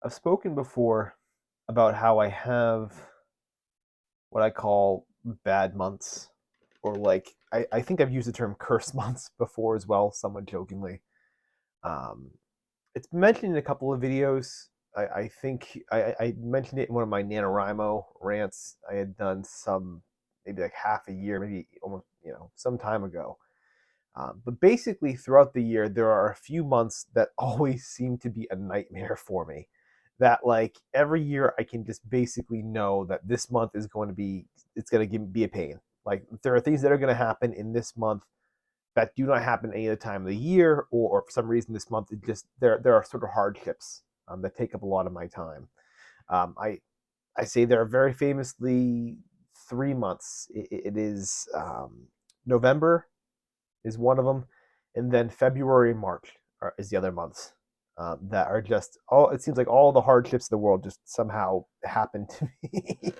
I've spoken before about how I have what I call bad months, or like I think I've used the term curse months before as well, somewhat jokingly. Um, it's been mentioned in a couple of videos. I think I mentioned it in one of my NaNoWriMo rants. I had done some, maybe like half a year, maybe almost, some time ago. But basically, throughout the year, there are a few months that always seem to be a nightmare for me. That like every year, I can just basically know that this month is going to be, it's going to be a pain. Like there are things that are going to happen in this month that do not happen any other time of the year, or for some reason this month it just there are sort of hardships that take up a lot of my time. Um, I I say there are very famously 3 months. It is November is one of them, and then February and March is the other months that are just all. It seems like all the hardships of the world just somehow happen to me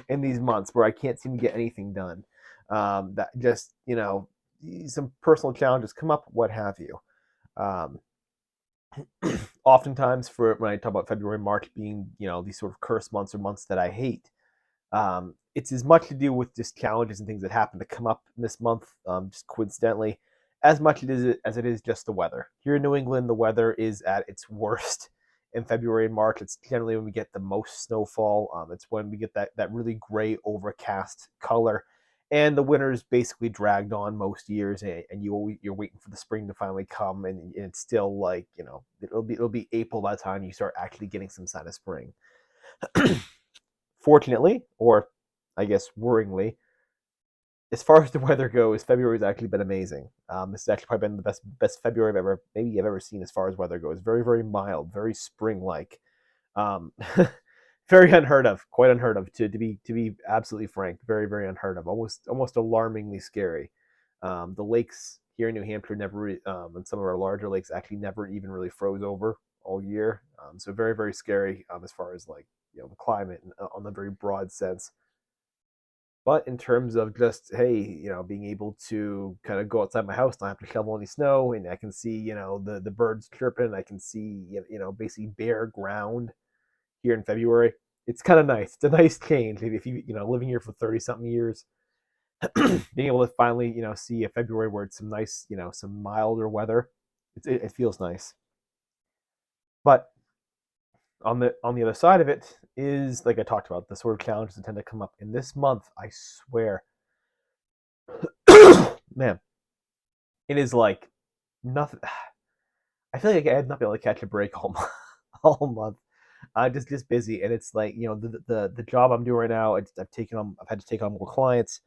in these months where I can't seem to get anything done. That just some personal challenges come up, what have you. Um, Oftentimes, for when I talk about February, March being these sort of curse months or months that I hate, it's as much to do with just challenges and things that happen to come up in this month, just coincidentally, as much as it is just the weather. Here in New England, the weather is at its worst in February and March. It's generally when we get the most snowfall. It's when we get that really gray, overcast color. And the winter's basically dragged on most years, and you're waiting for the spring to finally come, and it's still like it'll be April by the time you start actually getting some sign of spring. Fortunately, or I guess worryingly, as far as the weather goes, February's actually been amazing. This has actually probably been the best February I've ever seen as far as weather goes. Very very mild, very spring like. Um, very unheard of, quite unheard of to be absolutely frank. Very very unheard of, almost alarmingly scary. The lakes here in New Hampshire never, and some of our larger lakes actually never even really froze over all year. So very very scary as far as like the climate on the very broad sense. But in terms of just hey, being able to kind of go outside my house, not have to shovel any snow, and I can see the birds chirping, I can see basically bare ground here in February. It's kind of nice. It's a nice change if you living here for 30 something years, being able to finally see a February where it's some nice some milder weather. It feels nice. But on the other side of it is, like I talked about, the sort of challenges that tend to come up in this month. I swear, man, it is like nothing. I feel like I had not been able to catch a break all month. All month. Just busy, and it's like the job I'm doing right now. I've had to take on more clients.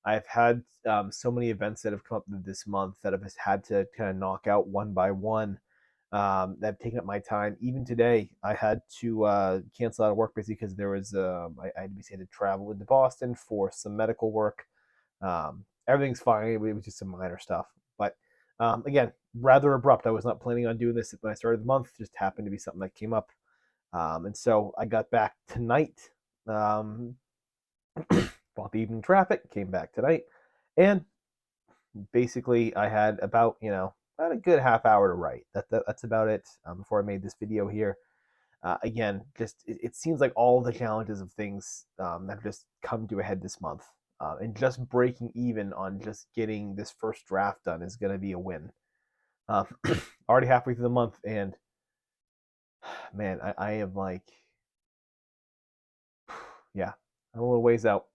I've had so many events that have come up this month that I've just had to kind of knock out one by one. That have taken up my time. Even today, I had to cancel out of work basically because there was I had to travel into Boston for some medical work. Everything's fine. It was just some minor stuff, but again, rather abrupt. I was not planning on doing this when I started the month. Just happened to be something that came up, and so I got back tonight. Um, Fought the evening traffic, came back tonight, and basically I had about a good half hour to write. That's about it before I made this video here. Again, just it seems like all the challenges of things have just come to a head this month, and just breaking even on just getting this first draft done is going to be a win. Uh, Already halfway through the month, and man, I am like, yeah, I'm a little ways out.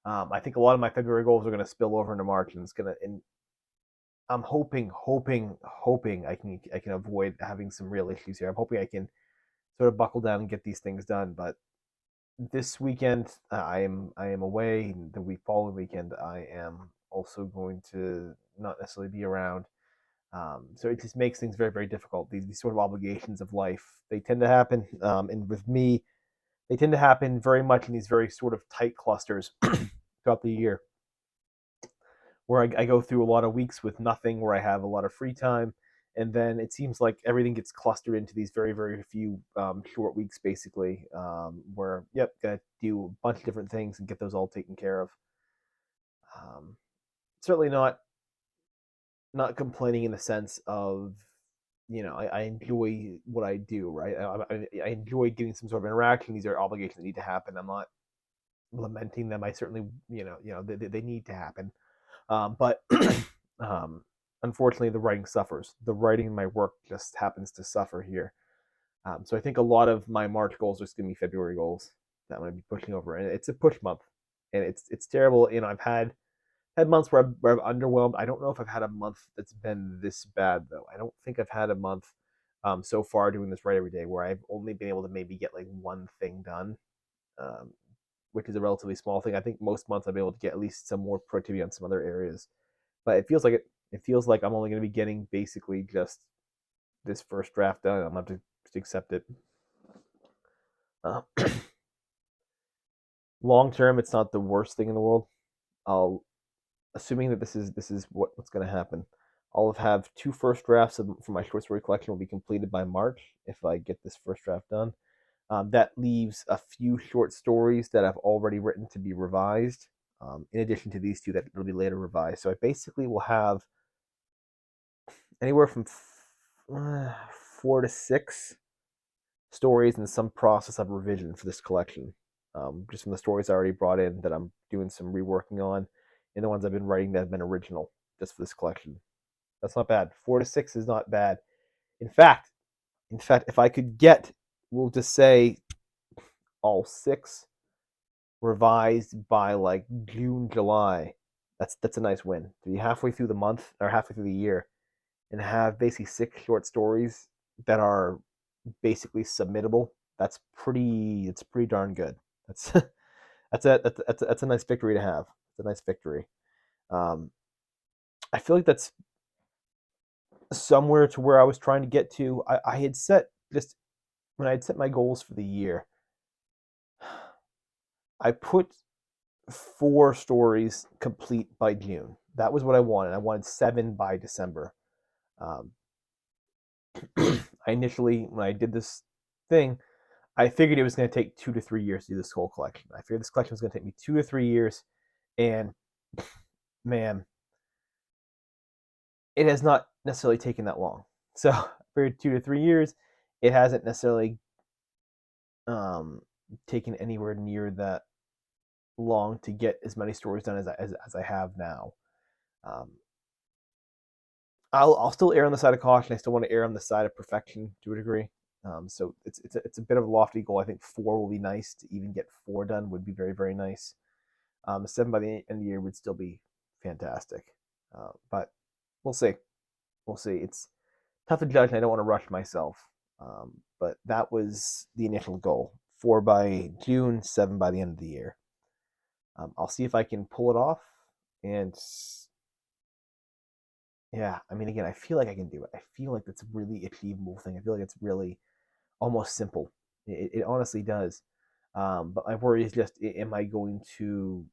I think a lot of my February goals are going to spill over into March, and I'm hoping I can avoid having some real issues here. I'm hoping I can sort of buckle down and get these things done. But this weekend I am away. The week following weekend I am also going to not necessarily be around. So it just makes things very very difficult. These sort of obligations of life, they tend to happen, and with me they tend to happen very much in these very sort of tight clusters throughout the year, where I go through a lot of weeks with nothing, where I have a lot of free time, and then it seems like everything gets clustered into these very, very few short weeks, basically, where, yep, got to do a bunch of different things and get those all taken care of. Um, Certainly not complaining in the sense of I enjoy what I do, right? I enjoy getting some sort of interaction. These are obligations that need to happen. I'm not lamenting them. I certainly, they need to happen. But um, unfortunately, the writing suffers. The writing in my work just happens to suffer here. So I think a lot of my March goals are just going to be February goals that I'm going to be pushing over, and it's a push month, and it's terrible. I've had months where I've underwhelmed. I don't know if I've had a month that's been this bad though. I don't think I've had a month so far doing this right every day where I've only been able to maybe get like one thing done, um, which is a relatively small thing. I think most months I've been able to get at least some more productivity on some other areas, but it feels like it feels like I'm only going to be getting basically just this first draft done. I'm going to have to just accept it. Uh, Long term, it's not the worst thing in the world. I'll assuming that this is what's going to happen. I'll have two first drafts for my short story collection will be completed by March if I get this first draft done. That leaves a few short stories that I've already written to be revised, in addition to these two that will be later revised. So I basically will have anywhere from 4 to 6 stories in some process of revision for this collection. Just from the stories I already brought in that I'm doing some reworking on, and the ones I've been writing that have been original just for this collection. That's not bad. 4 to 6 is not bad. In fact, if I could get, we'll just say all 6 revised by like June, July. That's a nice win. To be halfway through the month or halfway through the year and have basically 6 short stories that are basically submittable. It's pretty darn good. That's that's a nice victory to have. It's a nice victory. Um, I feel like that's somewhere to where I was trying to get to. I had set just when I had set my goals for the year, I put 4 stories complete by June. That was what I wanted. I wanted 7 by December. Um, I initially, when I did this thing, I figured it was going to take 2 to 3 years to do this whole collection. I figured this collection was going to take me 2 to 3 years, and man, it has not necessarily taken that long. So for 2 to 3 years, it hasn't necessarily um, taken anywhere near that long to get as many stories done as I have now. Um, I'll still err on the side of caution. I still want to err on the side of perfection to a degree. So it's a bit of a lofty goal. I think 4 will be nice. To even get 4 done would be very, very nice. 7 by the end of the year would still be fantastic. But we'll see. We'll see. It's tough to judge, and I don't want to rush myself. But that was the initial goal: 4 by June, 7 by the end of the year. I'll see if I can pull it off. And yeah, I mean, again, I feel like I can do it. I feel like that's a really achievable thing. I feel like it's really almost simple. It honestly does. But my worry is just, am I going to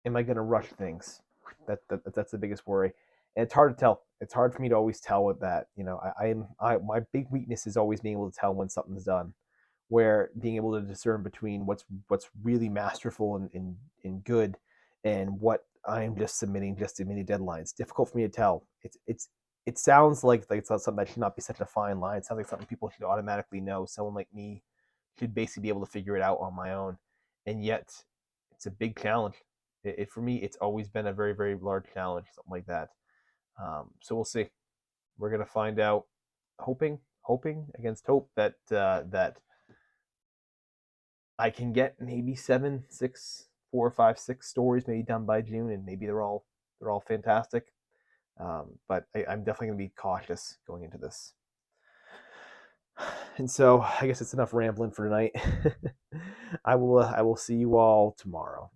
rush things? That's the biggest worry, and it's hard to tell. It's hard for me to always tell with that. My big weakness is always being able to tell when something's done, where being able to discern between what's really masterful and good, and what I'm just submitting just to many deadlines. Difficult for me to tell. It sounds like it's not something that should not be such a fine line. It sounds like something people should automatically know. Someone like me should basically be able to figure it out on my own, and yet it's a big challenge. For me, it's always been a very, very large challenge, something like that. So we'll see. We're gonna find out. Hoping against hope that I can get maybe 7, 6, 4, 5, 6 stories maybe done by June, and maybe they're all fantastic. But I'm definitely gonna be cautious going into this. And so I guess it's enough rambling for tonight. I will see you all tomorrow.